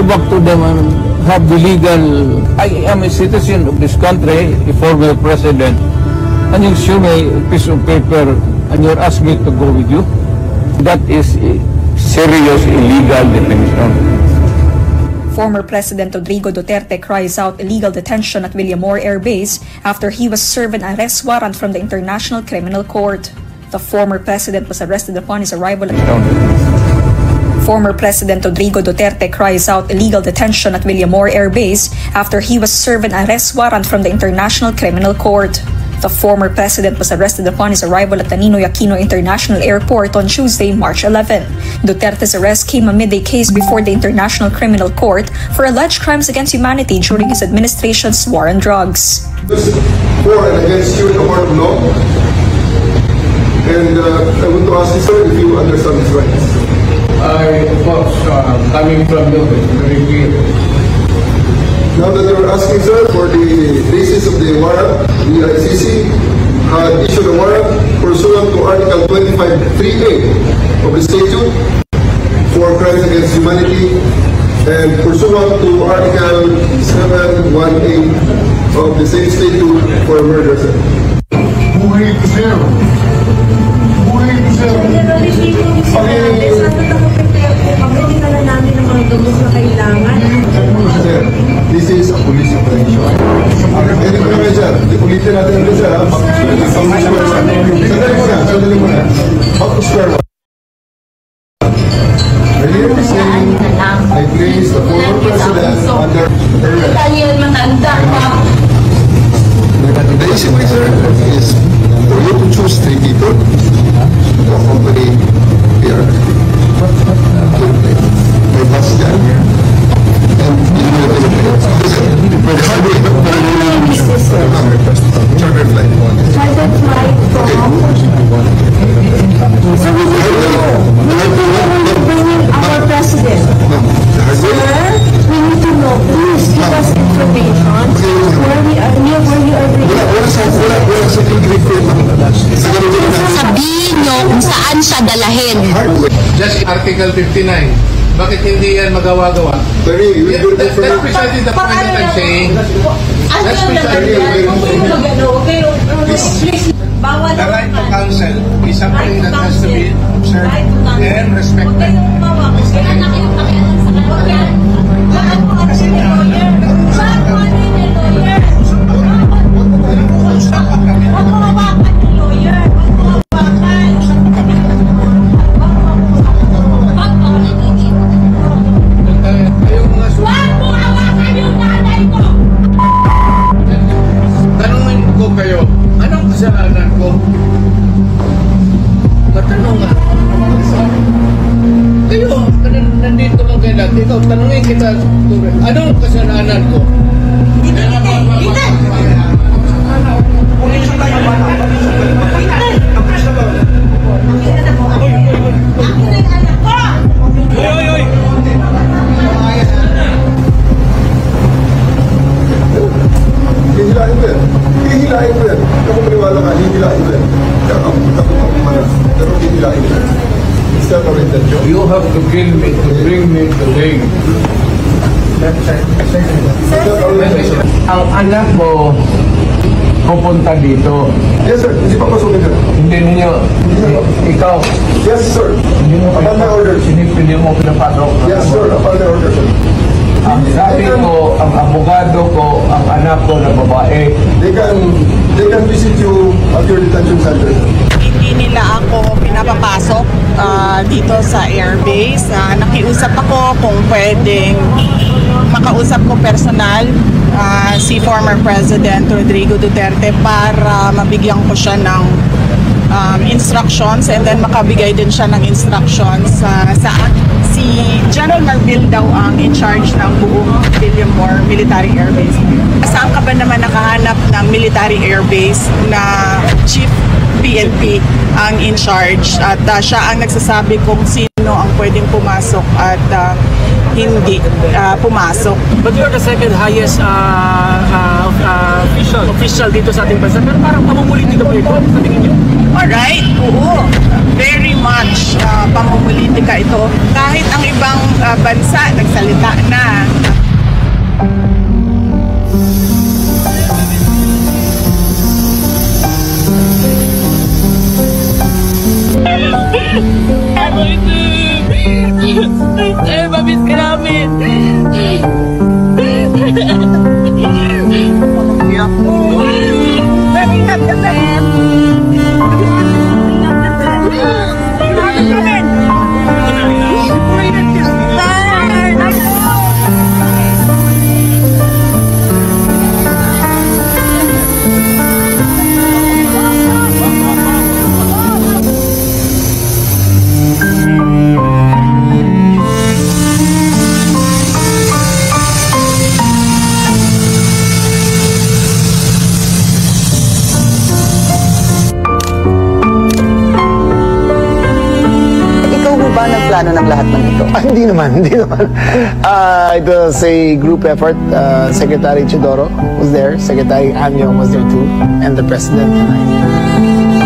back to them and have the legal, I am a citizen of this country, a former president, and you show me a piece of paper and you're asking me to go with you? That is a serious illegal detention. Former President Rodrigo Duterte cries out illegal detention at Villamor Air Base after he was served an arrest warrant from the International Criminal Court. The former president was arrested upon his arrival at Former President Rodrigo Duterte cries out illegal detention at Villamor Air Base after he was served an arrest warrant from the International Criminal Court. The former president was arrested upon his arrival at the Ninoy Aquino International Airport on Tuesday, March 11. Duterte's arrest came amid a case before the International Criminal Court for alleged crimes against humanity during his administration's war on drugs. For and against you in the court of law. And I want to ask you, sir, if you understand these rights. Of course, coming from you, it's very clear. Now that you're asking, sir, for the basis of the warrant, the ICC had issued a warrant pursuant to Article 25(3)(a) of the statute for crimes against humanity and pursuant to Article 7(1)(a) of the same statute for murder, sir. Buhay ko, sir. Buhay ko, sir. Pagdating na namin ng mga gamot na kailangan. Sir, this is a police operation. Pwede ko naman, sir. Ulitin natin ito, sir. Sandali mo na. Back to square one. Earlier this saying, I place the former president under arrest. Daniel, matanda pa. The issue, sir, is for you to choose 3 people to accompany here. May bus dyan. And you will charter flight. Charter flight from? So we need to bring our president. Sir, we need to know. Please give us information where we are bringing. Sabihin nyo kung saan siya dalahin. Just Article 59. Bakit hindi yan magawa-gawa? That's precisely the point that I'm saying. That's precisely The right to counsel is something that has to be observed and respected. Ikaw, tanungin kita, anong kasalanan ko? Hihilain ko yan. Hihilain ko yan. Ako maniwala ka, hihilain ko yan. Pero hihilain ko yan. Is that our intention? You have to kill me to bring me to Hague. Ang anak mo pupunta dito. Yes, sir. Hindi pa pasukin sir. Hindi ninyo. Ikaw. Yes, sir. Hindi mo Upon my orders. Hindi mo pinapasok. Yes, sir. Upon my orders, sir. Ang sabi ko, ang abogado ko, ang anak ko na babae. They can visit you at your detention center. Hindi nila ako pinapapasok dito sa airbase. Nakiusap ako kung pwedeng makausap ko personal si former President Rodrigo Duterte para mabigyan ko siya ng instructions and then makabigay din siya ng instructions sa si General Marbil daw ang in charge ng buong Villamor Military Airbase. Saan ka ba naman nakahanap ng military airbase na chief PNP ang in charge at siya ang nagsasabi kung sino ang pwedeng pumasok at hindi pumasok. But you're the second highest official dito sa ating bansa. Pero parang pamumulitin na po ito sa tingin niyo? Alright, oo. Very much pamumulitika ito. Kahit ang ibang bansa nagsalita na Plano ng lahat ng ito? Hindi naman. It was a group effort. Secretary Chidoro was there, Secretary Anyong was there too, and the President and I.